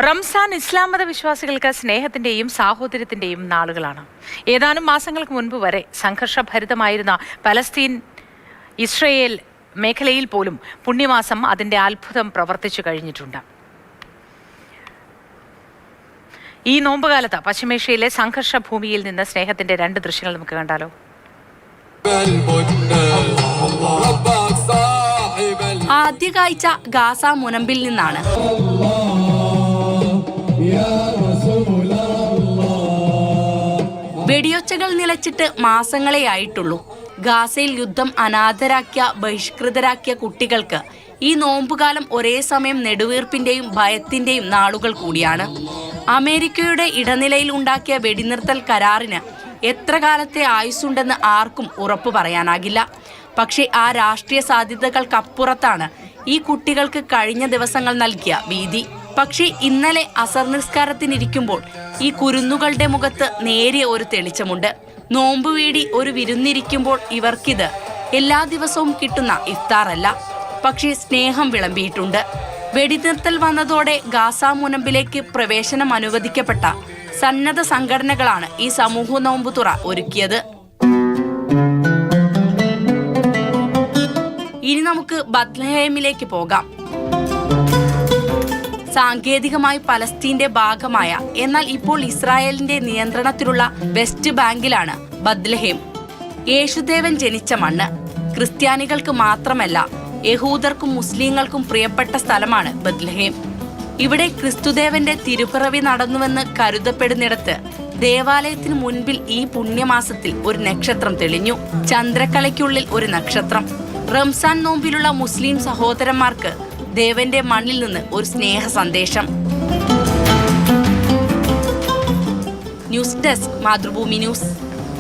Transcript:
റംസാൻ ഇസ്ലാം മത വിശ്വാസികൾക്ക് സ്നേഹത്തിന്റെയും സാഹോദര്യത്തിന്റെയും നാളുകളാണ്. ഏതാനും മാസങ്ങൾക്ക് മുൻപ് വരെ സംഘർഷഭരിതമായിരുന്ന പലസ്തീൻ ഇസ്രയേൽ മേഖലയിൽ പോലും പുണ്യമാസം അതിന്റെ അത്ഭുതം പ്രവർത്തിച്ചു കഴിഞ്ഞിട്ടുണ്ട്. ഈ നോമ്പുകാലത്ത് പശ്ചിമേഷ്യയിലെ സംഘർഷ ഭൂമിയിൽ നിന്ന് സ്നേഹത്തിന്റെ രണ്ട് ദൃശ്യങ്ങൾ നമുക്ക് കണ്ടാലോ. ആദ്യ കാഴ്ച ഗാസ മുനമ്പിൽ നിന്നാണ്. വെടിയൊച്ചകൾ നിലച്ചിട്ട് മാസങ്ങളെ ആയിട്ടുള്ളൂ. ഗാസയിൽ യുദ്ധം അനാഥരാക്കിയ ബഹിഷ്കൃതരാക്കിയ കുട്ടികൾക്ക് ഈ നോമ്പുകാലം ഒരേ സമയം നെടുവീർപ്പിന്റെയും ഭയത്തിന്റെയും നാളുകൾ കൂടിയാണ്. അമേരിക്കയുടെ ഇടനിലയിൽ ഉണ്ടാക്കിയ വെടിനിർത്തൽ കരാറിന് എത്ര കാലത്തെ ആയുസ്സുണ്ടെന്ന് ആർക്കും ഉറപ്പു പറയാനാകില്ല. പക്ഷേ ആ രാഷ്ട്രീയ സാധ്യതകൾക്കപ്പുറത്താണ് ഈ കുട്ടികൾക്ക് കഴിഞ്ഞ ദിവസങ്ങൾ നൽകിയ ഭീതി. പക്ഷേ ഇന്നലെ അസർ നിസ്കാരത്തിനിരിക്കുമ്പോൾ ഈ കുരുന്നുകളുടെ മുഖത്ത് നേരിയ ഒരു തെളിച്ചമുണ്ട്. നോമ്പുവീടി ഒരു വിരുന്നിരിക്കുമ്പോൾ ഇവർക്കിത് എല്ലാ ദിവസവും കിട്ടുന്ന ഇഫ്താർ അല്ല, പക്ഷേ സ്നേഹം വിളമ്പിയിട്ടുണ്ട്. വെടിനിർത്തൽ വന്നതോടെ ഗാസ മുനമ്പിലേക്ക് പ്രവേശനം അനുവദിക്കപ്പെട്ട സന്നദ്ധ സംഘടനകളാണ് ഈ സമൂഹ നോമ്പുതുറ ഒരുക്കിയത്. ഇനി നമുക്ക് ബത്ലഹേമിലേക്ക് പോകാം. സാങ്കേതികമായി പലസ്തീന്റെ ഭാഗമായ എന്നാൽ ഇപ്പോൾ ഇസ്രായേലിന്റെ നിയന്ത്രണത്തിലുള്ള വെസ്റ്റ് ബാങ്കിലാണ് ബത്ലഹേം. യേശുദേവൻ ജനിച്ച മണ്ണ്. ക്രിസ്ത്യാനികൾക്ക് മാത്രമല്ല, യഹൂദർക്കും മുസ്ലിങ്ങൾക്കും പ്രിയപ്പെട്ട സ്ഥലമാണ് ബത്ലഹേം. ഇവിടെ ക്രിസ്തുദേവന്റെ തിരുപ്പിറവി നടന്നുവെന്ന് കരുതപ്പെടുന്നിടത്ത് ദേവാലയത്തിന് മുൻപിൽ ഈ പുണ്യമാസത്തിൽ ഒരു നക്ഷത്രം തെളിഞ്ഞു. ചന്ദ്രക്കലയ്ക്കുള്ളിൽ ഒരു നക്ഷത്രം. റംസാൻ നോമ്പിലുള്ള മുസ്ലിം സഹോദരന്മാർക്ക് ദേവന്റെ മണ്ണിൽ നിന്ന് ഒരു സ്നേഹ സന്ദേശം. News desk, Mathrubhumi news.